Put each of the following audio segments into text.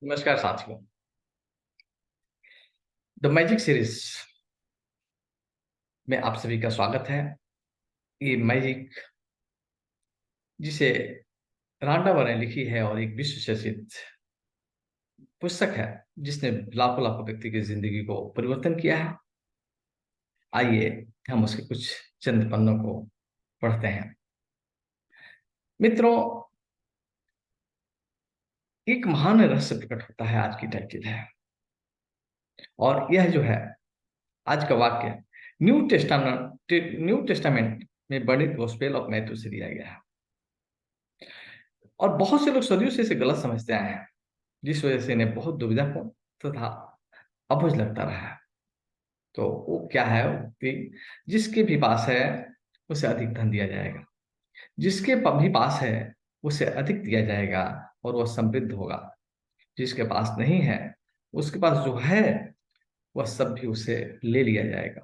नमस्कार साथियों। The magic series में आप सभी का स्वागत है। ये मैजिक जिसे रांडावा ने लिखी है और एक विश्व चर्चित पुस्तक है जिसने लाखों लाखों व्यक्ति की जिंदगी को परिवर्तन किया है। आइए हम उसके कुछ चंद पन्नों को पढ़ते हैं। मित्रों, एक महान रहस्य प्रकट होता है। आज की टाइटल है और यह जो है आज का वाक्य न्यू टेस्टामेंट में वर्णित गॉस्पेल ऑफ मैथ्यू से लिया गया है। और बहुत से लोग सदियों से इसे गलत समझते आए हैं, जिस वजह से इन्हें बहुत दुविधापूर्ण तथा अबुझ लगता रहा है। तो वो क्या है कि जिसके भी पास है उसे अधिक धन दिया जाएगा, जिसके भी पास है उसे अधिक दिया जाएगा और वह समृद्ध होगा। जिसके पास नहीं है उसके पास जो है वह सब भी उसे ले लिया जाएगा।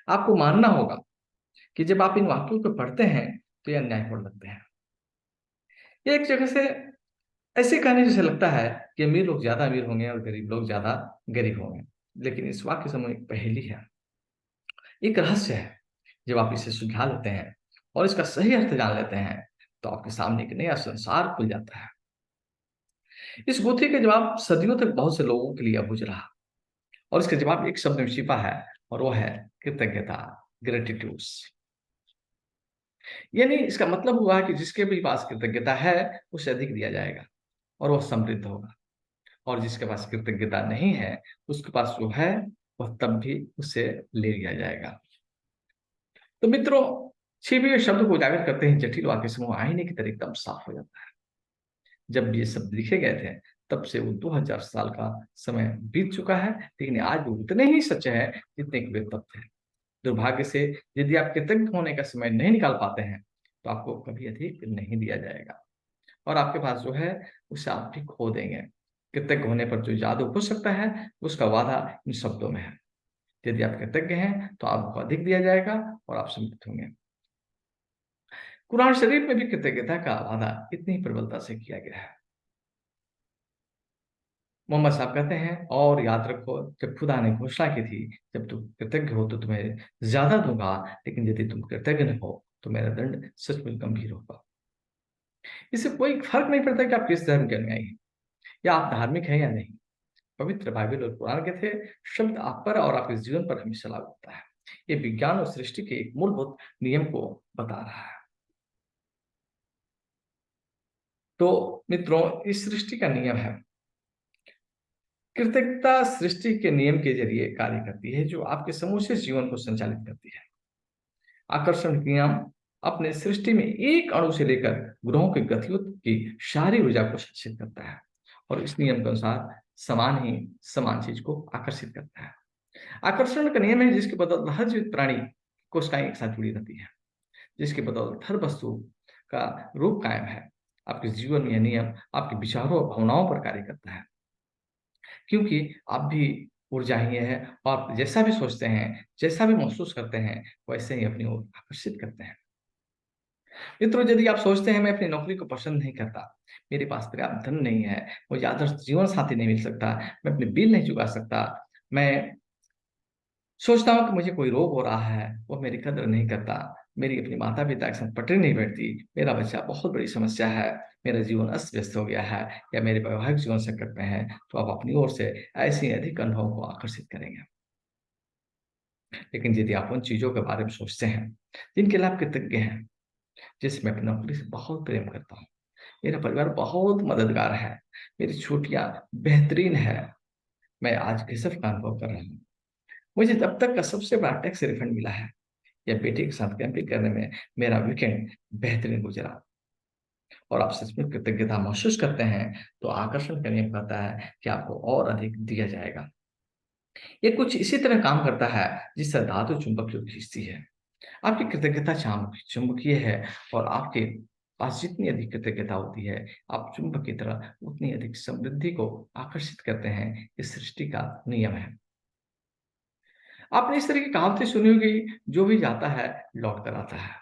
आपको मानना होगा कि जब आप इन वाक्यों को पढ़ते हैं तो ये अन्यायपूर्ण लगते हैं। ये एक जगह से ऐसे कहने जैसे लगता है कि अमीर लोग ज्यादा अमीर होंगे और गरीब लोग ज्यादा गरीब होंगे। लेकिन इस वाक्य समूह एक पहेली है, एक रहस्य है। जब आप इसे सुलझा लेते हैं और इसका सही अर्थ जान लेते हैं तो आपके सामने एक नया संसार खुल जाता है। इस गुत्थी का जवाब सदियों तक बहुत से लोगों के लिए अबूझ रहा और इसका जवाब एक शब्द में छिपा है और वो है कृतज्ञता, ग्रेटिट्यूड्स। यानी इसका मतलब हुआ कि जिसके भी पास कृतज्ञता है उसे अधिक दिया जाएगा और वह समृद्ध होगा, और जिसके पास कृतज्ञता नहीं है उसके पास जो है वह तब भी उसे ले लिया जाएगा। तो मित्रों, छिपे हुए शब्द को उजागर करते ही जटिल वाक्य समूह आईने की तरह एकदम साफ हो जाता है। जब ये शब्द लिखे गए थे तब से वो 2000 साल का समय बीत चुका है, लेकिन आज भी उतने ही सच्चे हैं जितने कि वे तब थे। दुर्भाग्य से यदि आप कृतज्ञ होने का समय नहीं निकाल पाते हैं तो आपको कभी अधिक नहीं दिया जाएगा और आपके पास जो है उसे आप भी खो देंगे। कृतज्ञ होने पर जो जादू हो सकता है उसका वादा इन शब्दों में है। यदि आप कृतज्ञ हैं तो आपको अधिक दिया जाएगा और आप समृद्ध होंगे। कुरान शरीफ में भी कृतज्ञता का वादा इतनी प्रबलता से किया गया है। मोहम्मद साहब कहते हैं, और याद रखो, जब खुदा ने घोषणा की थी, जब तुम कृतज्ञ हो तो तुम्हें ज्यादा दूंगा, लेकिन यदि तुम कृतज्ञ न हो तो मेरा दंड सचमुच गंभीर होगा। इससे कोई फर्क नहीं पड़ता कि आप किस धर्म के अनुयायी हैं या आप धार्मिक हैं या नहीं। पवित्र बाइबल और कुरान के थे शब्द आप पर और आपके जीवन पर हमेशा लागू होता है। ये विज्ञान और सृष्टि के एक मूलभूत नियम को बता रहा है। तो मित्रों, इस सृष्टि का नियम है, कृतज्ञता सृष्टि के नियम के जरिए कार्य करती है जो आपके समूचे जीवन को संचालित करती है। आकर्षण नियम अपने सृष्टि में एक अणु से लेकर ग्रहों की गतियों की सारी ऊर्जा को संचित करता है और इस नियम के अनुसार समान ही समान चीज को आकर्षित करता है। आकर्षण का नियम है जिसके बदौलत हर जीवित प्राणी कोशिकाएं एक साथ जुड़ी रहती है, जिसके बदौलत हर वस्तु का रूप कायम है। आपके जीवन में यह नियम आपके विचारों और भावनाओं पर कार्य करता है, क्योंकि आप भी ऊर्जा ही है और आप जैसा भी सोचते हैं, जैसा भी महसूस करते हैं, वैसे ही अपनी ओर आकर्षित करते हैं। मित्रों, यदि आप सोचते हैं मैं अपनी नौकरी को पसंद नहीं करता, मेरे पास पर्याप्त धन नहीं है, मुझे आदर्श जीवन साथी नहीं मिल सकता, मैं अपने बिल नहीं चुका सकता, मैं सोचता हूँ कि मुझे कोई रोग हो रहा है, वो मेरी कदर नहीं करता, मेरी अपने माता पिता के साथ पटरी नहीं बैठती, मेरा बच्चा बहुत बड़ी समस्या है, मेरा जीवन अस्त व्यस्त हो गया है, या मेरे वैवाहिक जीवन संकट में है, तो आप अपनी ओर से ऐसे अधिक अनुभव को आकर्षित करेंगे। लेकिन यदि आप उन चीजों के बारे में सोचते हैं जिनके लिए आप कृतज्ञ हैं, जैसे मैं अपनी नौकरी से बहुत प्रेम करता हूँ, मेरा परिवार बहुत मददगार है, मेरी छुट्टियां बेहतरीन है, मैं आज गजब का अनुभव कर रहा हूँ, मुझे अब तक का सबसे बड़ा टैक्स रिफंड मिला है, या बेटे के साथ कैंपिंग करने में मेरा वीकेंड बेहतरीन गुजरा, और आप सच में कृतज्ञता महसूस करते हैं, तो आकर्षण का नियम कहता है कि आपको और अधिक दिया जाएगा। ये कुछ इसी तरह काम करता है जिस तरह धातु चुंबक को खींचती है। आपकी कृतज्ञता चुंबकीय है और आपके पास जितनी अधिक कृतज्ञता होती है, आप चुंबक की तरह उतनी अधिक समृद्धि को आकर्षित करते हैं। इस सृष्टि का नियम है। आपने इस तरह की कहावतें सुनी होगी, जो भी जाता है लौट कर आता है,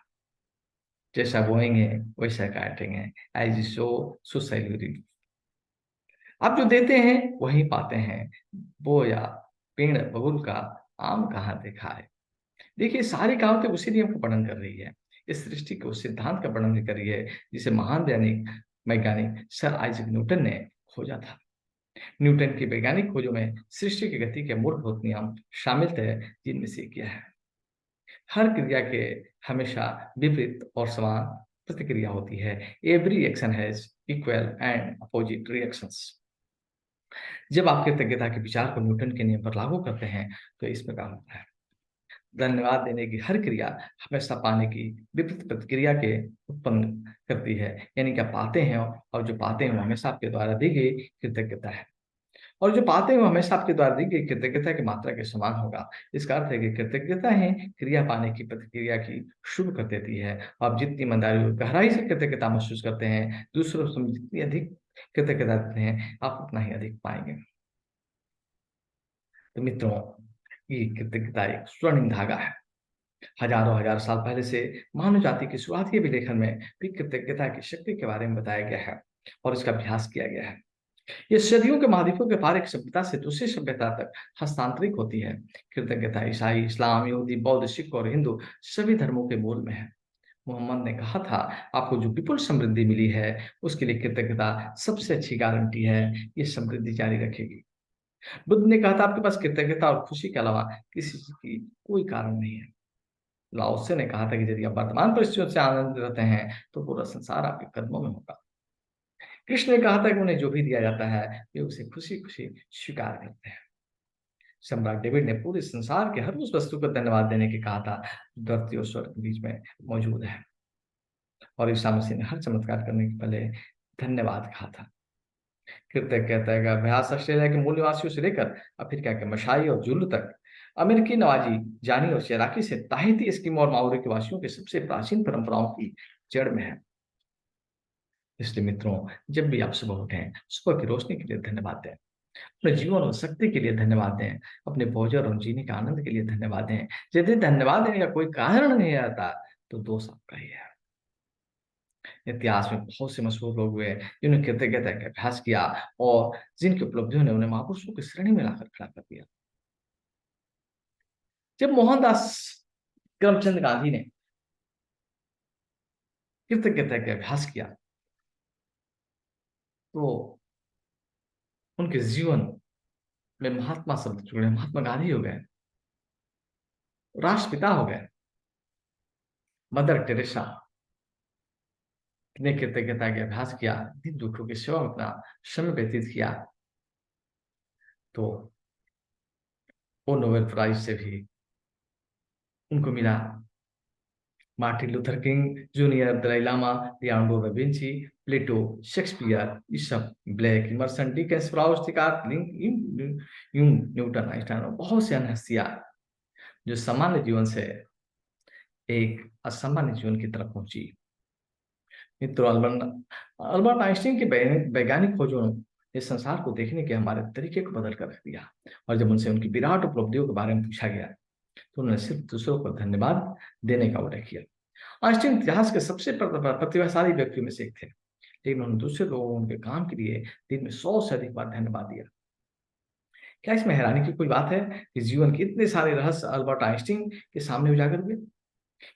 जैसा बोएंगे वैसा काटेंगे, as you sow so shall you reap. आप जो देते हैं वही पाते हैं, वो या पेड़ बबूल का आम कहाँ देखा है। देखिए, सारी कहावतें उसी नियम का वर्णन कर रही है, इस सृष्टि के उस सिद्धांत का वर्णन कर रही है जिसे महान वैज्ञानिक सर आइजैक न्यूटन ने खोजा था। न्यूटन की वैज्ञानिक खोजों में सृष्टि की गति के मूलभूत नियम शामिल थे, जिनमें से एक यह है: हर क्रिया के हमेशा विपरीत और समान प्रतिक्रिया होती है। Every action has equal and opposite reactions. जब आप कृतज्ञता के विचार को न्यूटन के नियम पर लागू करते हैं तो इस प्रकार होता है: धन्यवाद देने की हर क्रिया हमेशा पाने की विपरीत प्रतिक्रिया के उत्पन्न करती है। यानी कि आप पाते हैं, और जो पाते हैं वो हमेशा आपके द्वारा दी गई कृतज्ञता है, और जो पाते हैं वो हमेशा आपके द्वारा दी गई कृतज्ञता की मात्रा के समान होगा। इसका अर्थ है कि कृतज्ञता ही क्रिया पाने की प्रतिक्रिया की शुरू कर देती है। आप जितनी ईमानदारी और गहराई से कृतज्ञता महसूस करते हैं, दूसरों से जितनी अधिक कृतज्ञता देते हैं, आप उतना ही अधिक पाएंगे। तो मित्रों, ये कृतज्ञता एक स्वर्णिम धागा है। हजारों हजार साल पहले से मानव जाति की शुरुआती अभिलेखन में भी कृतज्ञता की शक्ति के बारे में बताया गया है और इसका अभ्यास किया गया है। ये सदियों के महाद्वीपों के पार एक सभ्यता से दूसरी सभ्यता तक हस्तांतरित होती है। कृतज्ञता ईसाई, इस्लाम, यहूदी, बौद्ध, सिख और हिंदू सभी धर्मों के मूल में है। मोहम्मद ने कहा था, आपको जो विपुल समृद्धि मिली है उसके लिए कृतज्ञता सबसे अच्छी गारंटी है, ये समृद्धि जारी रखेगी। बुद्ध ने कहा था, आपके पास कृतज्ञता और खुशी के अलावा किसी चीज की कोई कारण नहीं है। लाओसे ने कहा था कि यदि आप वर्तमान परिस्थितियों से आनंद रहते हैं तो पूरा संसार आपके कदमों में होगा। कृष्ण ने कहा था कि उन्हें जो भी दिया जाता है वे उसे खुशी खुशी स्वीकार करते हैं। सम्राट डेविड ने पूरे संसार के हर उस वस्तु को धन्यवाद देने के कहा था जो धरती और स्वर्ग के बीच में मौजूद है। और ईसा मसीह ने हर चमत्कार करने के पहले धन्यवाद कहा था। कृतज्ञता का अभ्यास ऑस्ट्रेलिया के मूल निवासियों से लेकर अफ्रीका के मशाई और जुलू तक, अमेरिकी नवाजी, जानी और शेराकी से ताहिती, एस्किमो और माओरी के वासियों के सबसे प्राचीन परंपराओं की जड़ में है। इसलिए मित्रों, जब भी आप सुबह उठें, सुबह की रोशनी के लिए धन्यवाद दें, अपने जीवन और शक्ति के लिए धन्यवाद दें, अपने भोजन और जीने के आनंद के लिए धन्यवाद दें। यदि धन्यवाद देने का कोई कारण नहीं आता तो दोष आपका ही है। इतिहास में बहुत से मशहूर लोग हुए जिन्होंने कृतज्ञता का अभ्यास किया और जिनकी उपलब्धियों ने उन्हें महापुरुषों की श्रेणी में लाकर खड़ा कर दिया। जब मोहनदास करमचंद गांधी ने कृतज्ञता का अभ्यास किया तो उनके जीवन में महात्मा शब्द जुड़े, महात्मा गांधी हो गए, राष्ट्रपिता हो गए। मदर टेरेसा ने कृतज्ञता का अभ्यास किया, दिन दुखों की सेवा में अपना समय व्यतीत किया, तो वो नोबेल प्राइज से भी उनको मिला। Martin Luther King Junior, Dalai Lama, Leonardo da Vinci, Plato, Shakespeare, Aesop, Blake, Emerson, Dickens, Proust, Descartes, Jung, Newton, Einstein और बहुत सी अन्य हस्तियां जो सामान्य जीवन से एक असामान्य जीवन की तरफ पहुंची। मित्रों, अल्बर्ट आइंस्टीन के वैज्ञानिक खोजों ने इस संसार को देखने के हमारे तरीके को बदल कर रख दिया। और जब उनसे उनकी विराट उपलब्धियों के बारे में पूछा गया तो उन्होंने सिर्फ दूसरों को धन्यवाद देने का उल्लेख किया। आइंस्टीन इतिहास के सबसे प्रतिभाशाली व्यक्तियों में से एक थे, लेकिन उन्होंने दूसरे लोगों को उनके काम के लिए दिन में 100 से अधिक बार धन्यवाद दिया। क्या इसमें हैरानी की कोई बात है कि जीवन के इतने सारे रहस्य अल्बर्ट आइंस्टीन के सामने उजागर हुए?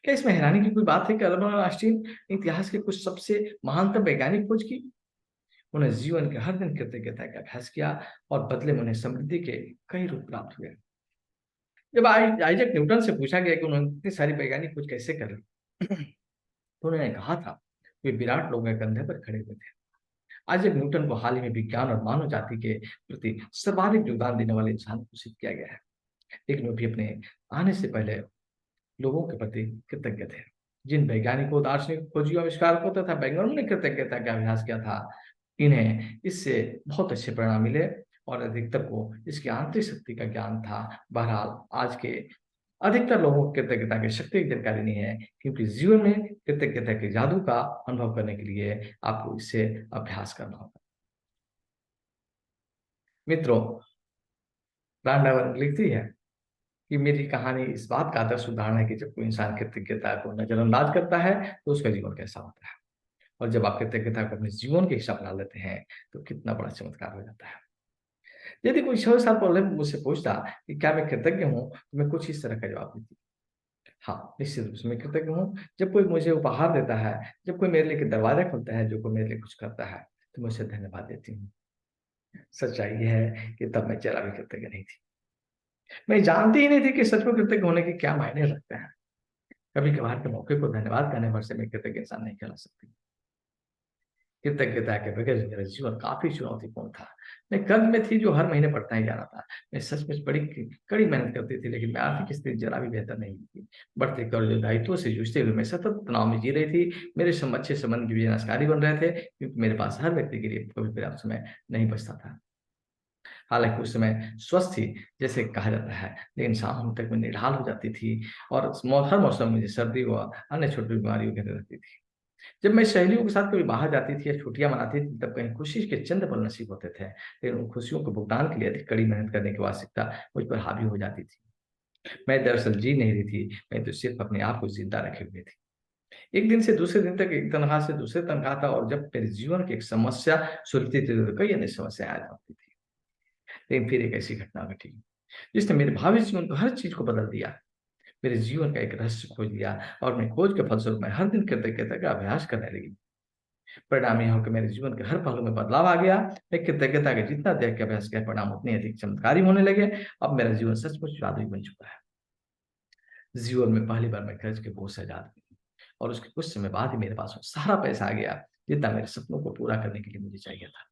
क्या इसमें हैरानी की कोई बात है कि अल्बर्ट आइंस्टीन ने इतिहास के कुछ सबसे महानतम वैज्ञानिक खोज की? उन्हें जीवन के हर दिन कृतज्ञता का अभ्यास किया और बदले में उन्हें समृद्धि के कई रूप प्राप्त हुए। जब आइजैक न्यूटन से पूछा गया कि उन्होंने इतनी सारी वैज्ञानिक खोज कैसे करी तो उन्होंने कहा था, वे विराट लोगों के कंधे पर खड़े हुए थे। आइजैक न्यूटन को हाल ही में विज्ञान और मानव जाति के प्रति सर्वाधिक योगदान देने वाले इंसान घोषित किया गया है, लेकिन वो भी अपने आने से पहले लोगों के प्रति कृतज्ञ थे। जिन वैज्ञानिकों, दार्शनिक, खोजियों, आविष्कारकों तथा वैज्ञानिकों ने कृतज्ञता का अभ्यास किया था, इन्हें इससे बहुत अच्छे परिणाम मिले और अधिकतर को इसकी आंतरिक शक्ति का ज्ञान था। बहरहाल आज के अधिकतर लोगों को कृतज्ञता की शक्ति की जानकारी नहीं है, क्योंकि जीवन में कृतज्ञता के जादू का अनुभव करने के लिए आपको इससे अभ्यास करना होगा। मित्रों, ब्रांडा लिखती है कि मेरी कहानी इस बात का आदर्श उदाहरण है कि जब कोई इंसान कृतज्ञता को नजरअंदाज करता है तो उसका जीवन कैसा होता है। और जब आप कृतज्ञता को अपने जीवन के हिस्सा बना लेते हैं, तो कितना बड़ा चमत्कार हो जाता है। यदि कोई 6 साल पहले मुझसे पूछता कि क्या मैं कृतज्ञ हूँ, तो मैं कुछ इस तरह का जवाब देती। हाँ, निश्चित रूप से मैं कृतज्ञ हूँ। जब कोई मुझे उपहार देता है, जब कोई मेरे लिए दरवाज़ा खोलता है, जो कोई मेरे लिए कुछ करता है, तो मैं उसे धन्यवाद देती हूँ। सच्चाई ये है कि तब मैं ज़रा भी कृतज्ञ नहीं थी। मैं जानती ही नहीं थी कि सच में कृतज्ञ होने के क्या मायने रखते हैं। कभी-कभार के मौके को धन्यवाद करने भर से मैं कृतज्ञ इंसान नहीं कहला सकती। कृतज्ञता के बगैर मेरा जीवन काफ़ी चुनौतीपूर्ण था। मैं कर्ज़ में थी जो हर महीने बढ़ता ही जा रहा था। मैं सचमुच बड़ी कड़ी मेहनत करती थी, लेकिन मैं आर्थिक स्थिति ज़रा भी बेहतर नहीं हुई थी। बढ़ते कर्ज़ और दायित्वों से जूझते हुए मैं सतत तनाव में जी रही थी। मेरे अच्छे संबंध भी विनाशकारी बन रहे थे, क्योंकि मेरे पास हर व्यक्ति के लिए कभी पर्याप्त समय नहीं बचता था। हालाँकि उस समय स्वस्थ थी, जैसे कहा जाता है, लेकिन शाम होने तक मैं निढाल हो जाती थी और हर मौसम में मुझे सर्दी व अन्य छोटी बीमारियों घेरे रहती थी। जब मैं सहेलियों के साथ कभी बाहर जाती थी या छुट्टियाँ मनाती थी, तब कहीं खुशी के चंद पल नसीब होते थे, लेकिन उन खुशियों को भुगतान के लिए अधिक कड़ी मेहनत करने की आवश्यकता मुझ पर हावी हो जाती थी। मैं दरअसल जी नहीं रही थी, मैं तो सिर्फ अपने आप को ज़िंदा रखे हुए थी। एक दिन से दूसरे दिन तक, एक तनख़्वाह से दूसरे तनख़्वाह था, और जब मेरे जीवन की एक समस्या सुलझती थी, तो कई अन्य समस्याएँ आ जाती थी। लेकिन फिर एक ऐसी घटना घटी, जिसने मेरे भावी जीवन को, हर चीज़ को बदल दिया। मेरे जीवन का एक रहस्य खोज लिया, और मैं खोज के फलस्वरूप मैं हर दिन कृतज्ञता का अभ्यास करने लगी। परिणाम यह हो कि मेरे जीवन के हर पहलू में बदलाव आ गया। मैं कृतज्ञता के जितना त्याग के अभ्यास किया, परिणाम उतने अधिक चमत्कारी होने लगे। अब मेरा जीवन सचमुच जादुई बन चुका है। जीवन में पहली बार मैं कर्ज के बोझ से आजाद हुई, और उसके कुछ समय बाद ही मेरे पास वो सारा पैसा आ गया, जितना मेरे सपनों को पूरा करने के लिए मुझे चाहिए था।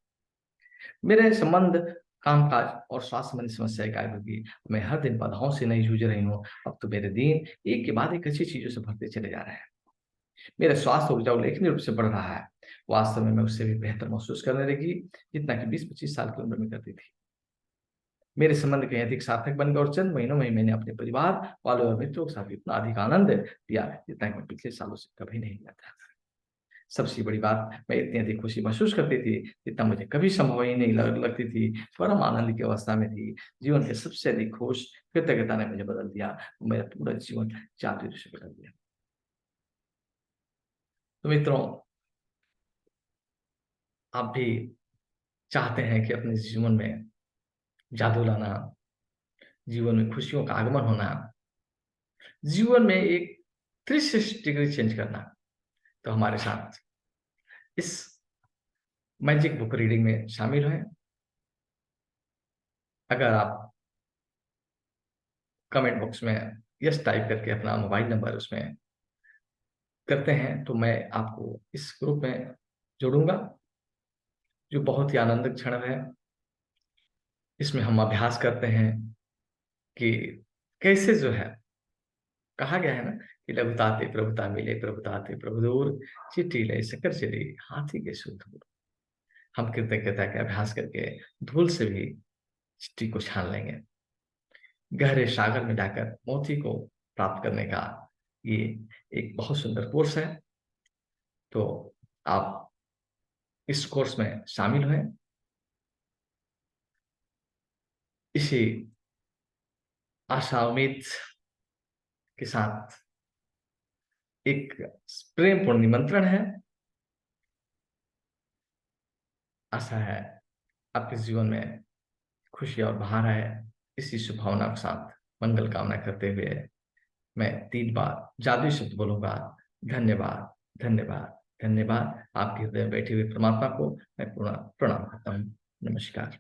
मेरे संबंध, काम-काज और स्वास्थ्य संबंधी समस्याएँ गायब हो गई। मैं हर दिन बाधाओं से नहीं जूझ रही हूँ। अब तो मेरे दिन एक के बाद एक अच्छी चीज़ों से भरते चले जा रहे हैं। मेरा स्वास्थ्य ऊर्जा उल्लेखनीय रूप से बढ़ रहा है। वास्तव में मैं उससे भी बेहतर महसूस करने लगी, जितना कि 20-25 साल की उम्र में करती थी। मेरे संबंध कहीं अधिक सार्थक बन गए, और चंद महीनों में ही मैंने अपने परिवार वालों और मित्रों के साथ इतना अधिक आनंद लिया, जितना कि मैं पिछले सालों से कभी नहीं लिया था। सबसे बड़ी बात, मैं इतनी अधिक खुशी महसूस करती थी, जितना मुझे कभी संभव ही नहीं लगती थी। परम आनंद की अवस्था में थी। जीवन के सबसे अधिक खुश कृतज्ञता ने मुझे बदल दिया। मेरा पूरा जीवन जादुई रूप से बदल दिया। तो मित्रों, आप भी चाहते हैं कि अपने जीवन में जादू लाना, जीवन में खुशियों का आगमन होना, जीवन में एक 360 डिग्री चेंज करना, तो हमारे साथ इस मैजिक बुक रीडिंग में शामिल हैं। अगर आप कमेंट बॉक्स में यस टाइप करके अपना मोबाइल नंबर उसमें करते हैं, तो मैं आपको इस ग्रुप में जोड़ूँगा, जो बहुत ही आनंदित क्षण है। इसमें हम अभ्यास करते हैं कि कैसे जो है, कहा गया है ना कि लघुता ते प्रभुता मिले, प्रभुता ते प्रभु दूर, चिट्ठी लय सकर चली, हाथी के सुध दूर। हम कृतज्ञता का अभ्यास करके धूल से भी चिट्ठी को छान लेंगे। गहरे सागर में जाकर मोती को प्राप्त करने का ये एक बहुत सुंदर कोर्स है। तो आप इस कोर्स में शामिल हुए। इसी आशा उम्मीद के साथ एक प्रेमपूर्ण निमंत्रण है। आशा है आपके जीवन में खुशी और बहार आए। इसी शुभ भावना के साथ मंगल कामना करते हुए मैं 3 बार जादुई शब्द बोलूँगा। धन्यवाद, धन्यवाद, धन्यवाद। आपके हृदय में बैठे हुए परमात्मा को मैं पूर्ण प्रणाम करता हूँ। नमस्कार।